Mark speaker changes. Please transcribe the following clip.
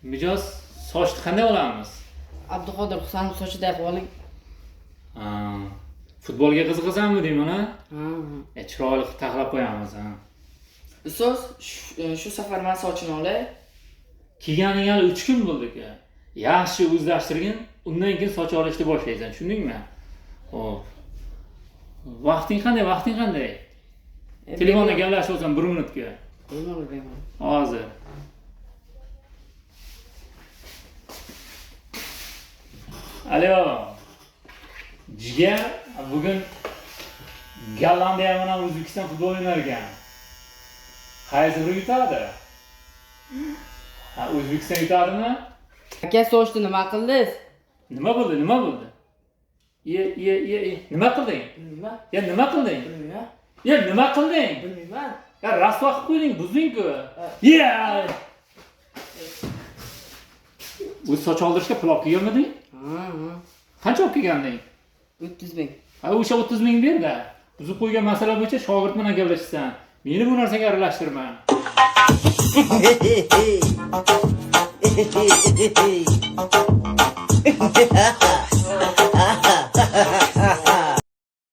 Speaker 1: Mijoz sochni qanday olamiz?
Speaker 2: Abduqodir Husanov sochida aqvoling.
Speaker 1: Ha. Futbolga qiziqasanmi deyman, ha?
Speaker 2: Ha.
Speaker 1: Chiroyli taxlab qo'yamiz, ha.
Speaker 3: Ustoz, shu safar men sochini olay.
Speaker 1: Kelganing hali 3 kun bo'ldi-ku. Yaxshi o'zlashtirgin, undan keyin soch olishni boshlaysan, tushundingmi? Xo'p. Vaqting qanday? Telefonda gaplashib olsam 1 minutga.
Speaker 2: Bemalol.
Speaker 1: Hozir. Alo. Jigar, bugun Gollandiya bilan O'zbekiston futbol o'ynar ekan. Qaysi biri yutadi? Ha, O'zbekiston yutadimi?
Speaker 2: Aka sochni nima qildingiz?
Speaker 1: Nima bo'ldi? Nima qilding?
Speaker 3: Bilmayman.
Speaker 1: Ya nima qilding?
Speaker 3: Bilmayman.
Speaker 1: Ya nima qilding?
Speaker 3: Bilmayman.
Speaker 1: Ya rasvo qilib qo'yding, buzding-ku. Ya! O'z soch oldirishga pul olib kelganmiding?
Speaker 2: Ha.
Speaker 1: Qancha olib kelganding?
Speaker 2: 30 ming.
Speaker 1: Ha, o'sha 30 ming ber-da. Buzib qo'ygan masala bo'yicha shogird bilan gaplashasan. Meni bu narsaga aralashtirma.
Speaker 4: Ha ha ha.